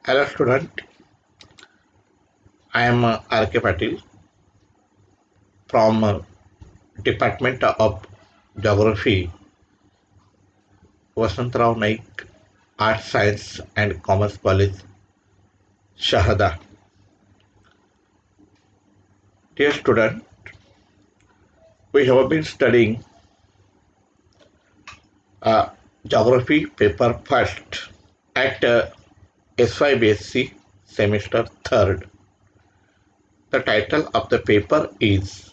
Hello student, I am R K Patil from Department of Geography, Vasantrao Naik Arts, Science and Commerce College, Shahada. Dear student, we have been studying Geography paper first at SYBSC semester 3rd. The title of the paper is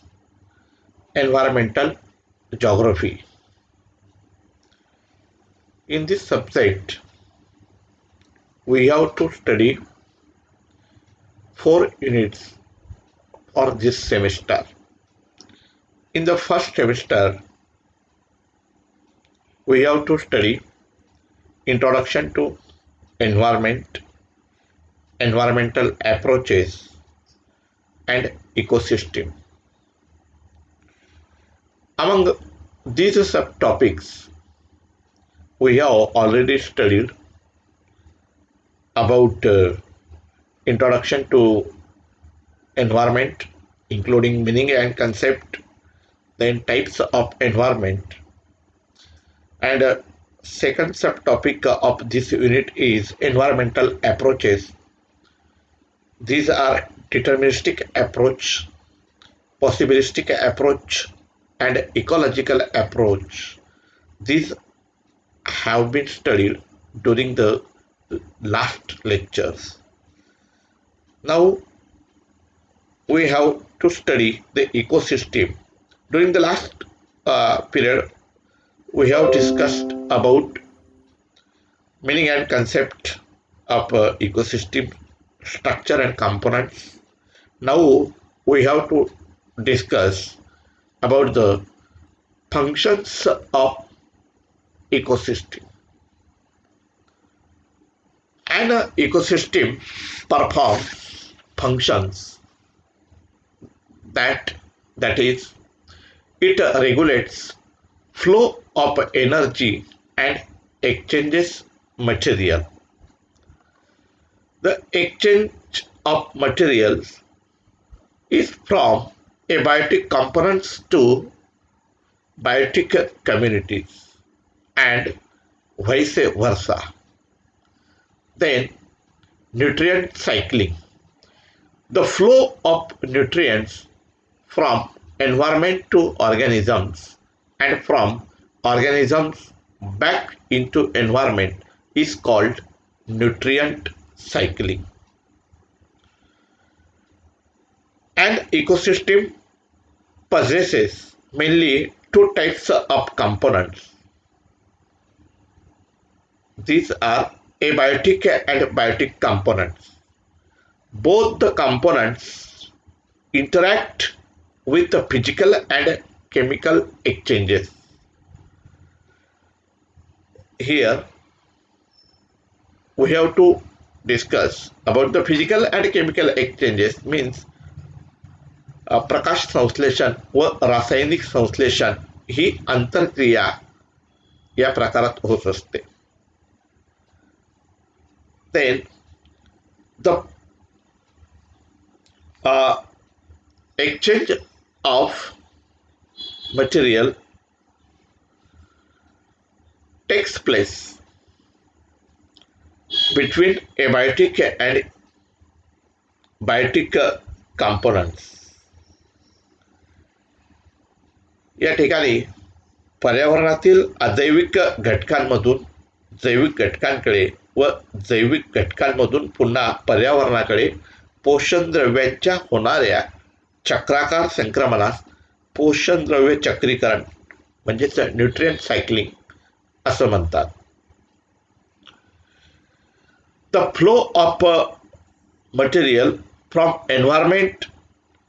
Environmental Geography. In this subject, we have to study 4 units for this semester. In the first semester, we have to study Introduction to Environment, Environmental Approaches, and Ecosystem. Among these subtopics, we have already studied about Introduction to Environment, including meaning and concept, then types of environment, and second subtopic of this unit is environmental approaches. These are deterministic approach, possibilistic approach, and ecological approach. These have been studied during the last lectures. Now we have to study the ecosystem. During the last period, we have discussed about meaning and concept of ecosystem, structure and components. Now we have to discuss about the functions of ecosystem. An ecosystem performs functions that is, it regulates flow of energy and exchanges material. The exchange of materials is from abiotic components to biotic communities and vice versa. Then nutrient cycling. The flow of nutrients from environment to organisms and from organisms back into environment is called nutrient cycling. An ecosystem possesses mainly 2 types of components. These are abiotic and biotic components. Both the components interact with the physical and chemical exchanges. Here we have to discuss about the physical and chemical exchanges, means प्रकाश संश्लेषण व रासायनिक संश्लेषण ही आंतरक्रिया या प्रकारात होत असते. Then the exchange of material takes place between abiotic and biotic components. या ठिकाणी पर्यावरणातील अजैविक घटकांमधून जैविक घटकांकडे व जैविक घटकांमधून पुन्हा पर्यावरणाकडे पोषण द्रव्यांच्या होणाऱ्या चक्राकार संक्रमणास पोषण द्रव्य चक्रीकरण म्हणजेच न्यूट्रिएंट सायकलिंग असं म्हणतात. The flow of material from environment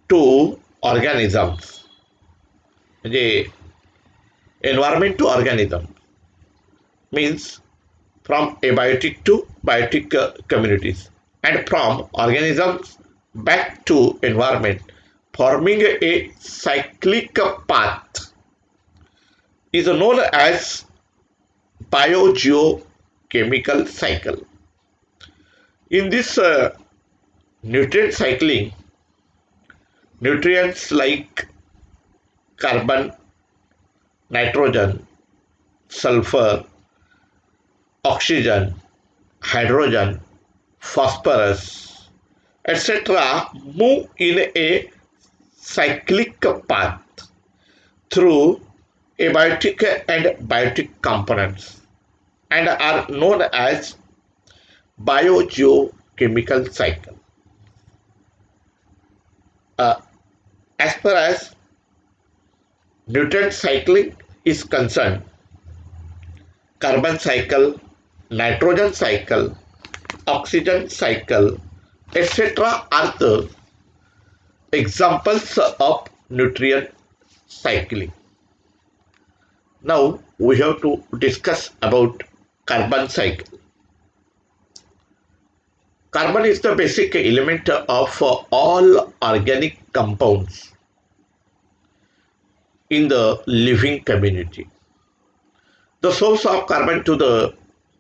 to organisms, म्हणजे environment to organism means from abiotic to biotic communities and from organisms back to environment, forming a cyclic path, is known as biogeochemical cycle. In this nutrient cycling, nutrients like carbon, nitrogen, sulfur, oxygen, hydrogen, phosphorus, etc. move in a cyclic path through abiotic and biotic components and are known as biogeochemical cycle. Uh, as far as nutrient cycling is concerned, carbon cycle, nitrogen cycle, oxygen cycle, etc. are the examples of nutrient cycling. Now we have to discuss about carbon cycle. Carbon is the basic element of all organic compounds in the living community. The source of carbon to the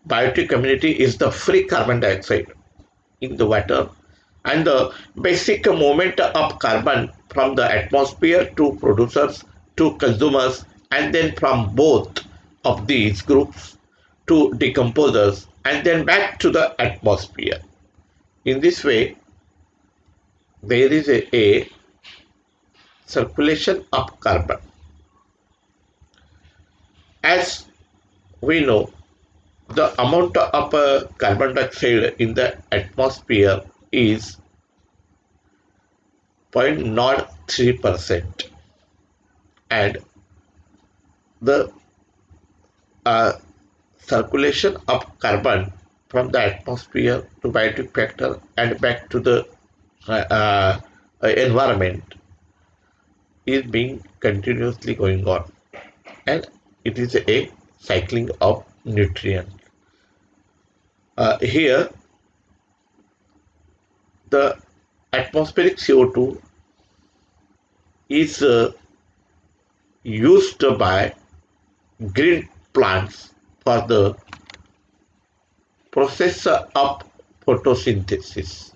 biotic community is the free carbon dioxide in the water, and the basic movement of carbon from the atmosphere to producers to consumers, and then from both of these groups to decomposers, and then back to the atmosphere. In this way, there is a circulation of carbon. As we know, the amount of carbon dioxide in the atmosphere is 0.03%, and the circulation of carbon from the atmosphere to biotic factor and back to the environment is being continuously going on, and it is a cycling of nutrients. Here, the atmospheric CO2 is used by green plants for the process of photosynthesis.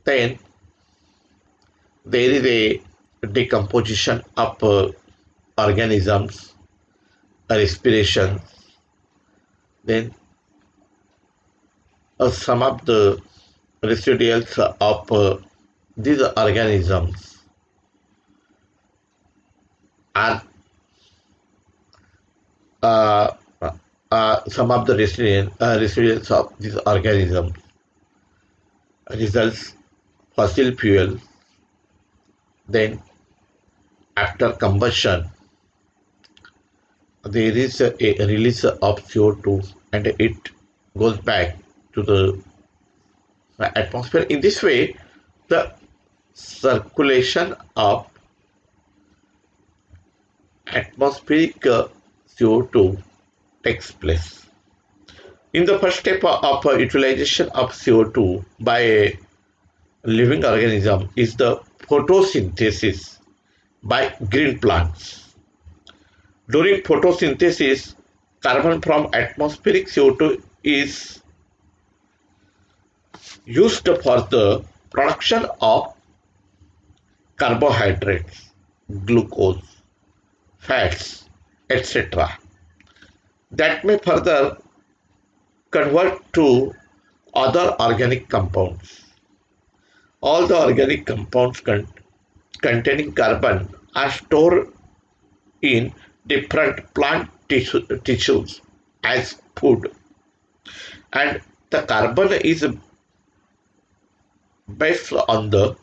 Then there is a decomposition of organisms, respiration. Then some of the residuals of these organisms are some of the residuals of these organisms results fossil fuel. Then after combustion, there is a release of CO2 and it goes back to the atmosphere. In this way, the circulation of atmospheric CO2 takes place. In the first step of utilization of CO2 by a living organism is the photosynthesis by green plants. During photosynthesis, carbon from atmospheric CO2 is used for the production of carbohydrates, glucose, fats, etc. that may further convert to other organic compounds. All the organic compounds containing carbon are stored in different plant tissues as food, and the carbon is based on the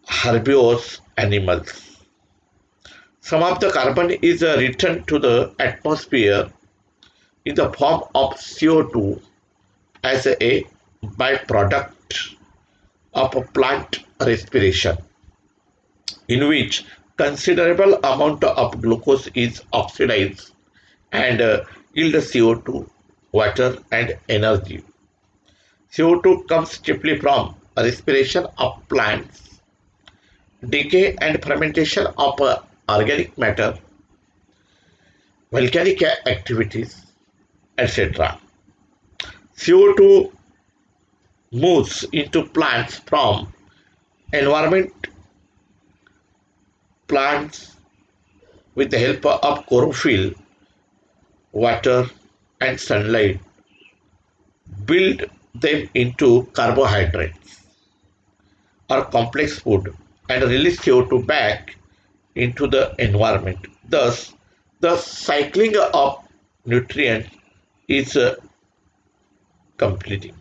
herbivorous animals. Some of the carbon is returned to the atmosphere in the form of CO2 as a byproduct of plant respiration, in which considerable amount of glucose is oxidized and yield CO2, water and energy. CO2 comes chiefly from respiration of plants, decay and fermentation of organic matter, volcanic activities, etc. CO2 moves into plants from environment. Plants, with the help of chlorophyll, water, and sunlight, build them into carbohydrates or complex food and release CO2 back into the environment. Thus, the cycling of nutrients is completing.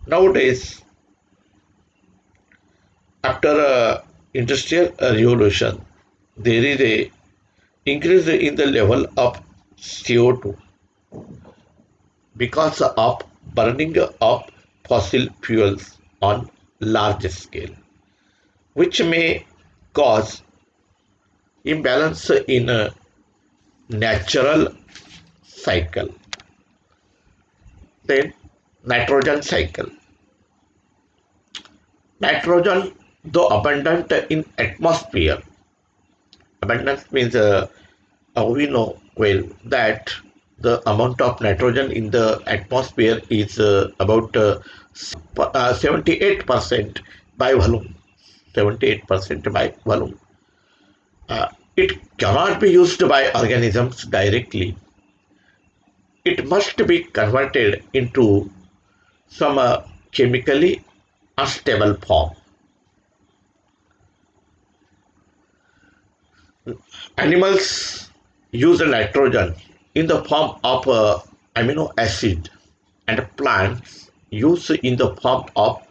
Nowadays, after industrial revolution, there is a increase in the level of CO2 because of burning of fossil fuels on large scale, which may cause imbalance in a natural cycle. Then nitrogen cycle. Nitrogen, though abundant in atmosphere, abundance means we know well that the amount of nitrogen in the atmosphere is about 78% by volume. 78% by volume. It cannot be used by organisms directly. It must be converted into some chemically unstable form. Animals use nitrogen in the form of amino acid, and plants use in the form of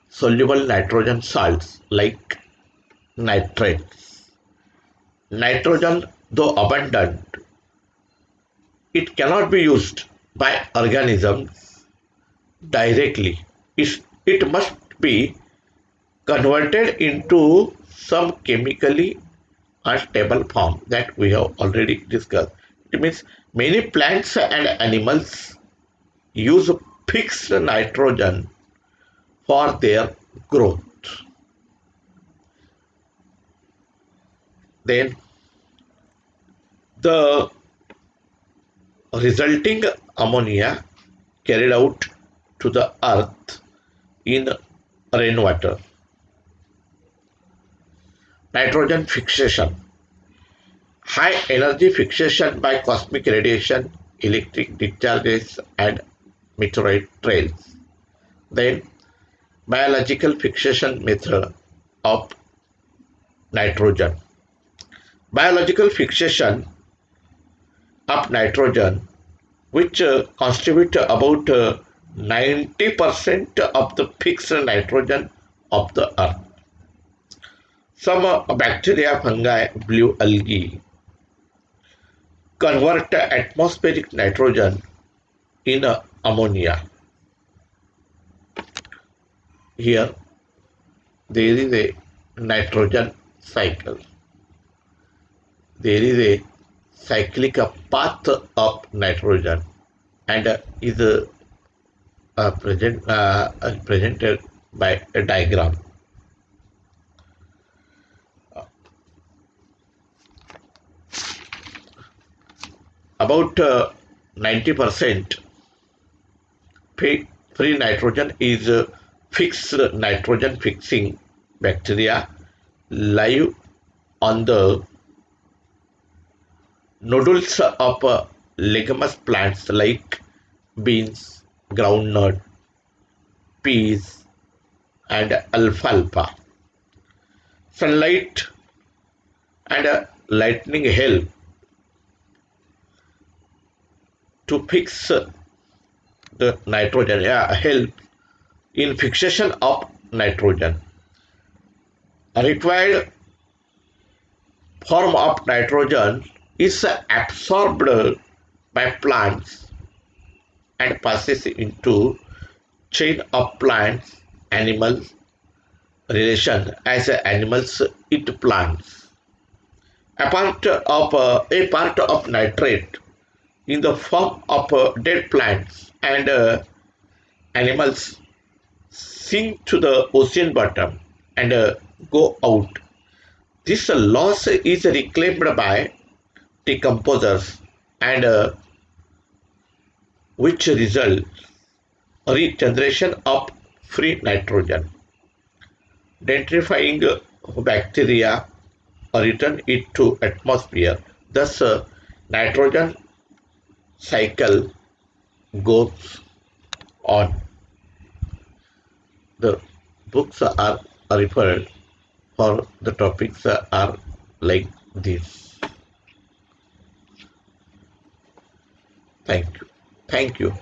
soluble nitrogen salts like nitrates. Nitrogen, though abundant, it cannot be used by organisms directly. It must be converted into some chemically unstable form that we have already discussed. It means many plants and animals use fixed nitrogen for their growth. Then the resulting ammonia carried out to the earth in rainwater. Nitrogen fixation. High energy fixation by cosmic radiation, electric discharges, and meteorite trails. Then biological fixation method of nitrogen. Biological fixation of nitrogen, which constitute about 90% of the fixed nitrogen of the earth. Some bacteria, fungi, blue algae convert atmospheric nitrogen in ammonia. Here there is a nitrogen cycle. There is a cyclic path of nitrogen, and is presented by a diagram. About 90% free nitrogen is fixed nitrogen fixing bacteria live on the nodules of leguminous plants like beans, groundnut, peas, and alfalfa. Sunlight and lightning help to fix the nitrogen, help in fixation of nitrogen. A required form of nitrogen is absorbed by plants and passes into chain of plants animals relation as animals eat plants. A part of nitrate in the form of dead plants and animals sink to the ocean bottom and go out. This loss is reclaimed by decomposers and which results regeneration of free nitrogen. Denitrifying bacteria return it to atmosphere. Thus, nitrogen cycle goes on. The books are referred for the topics are like this. Thank you. Thank you.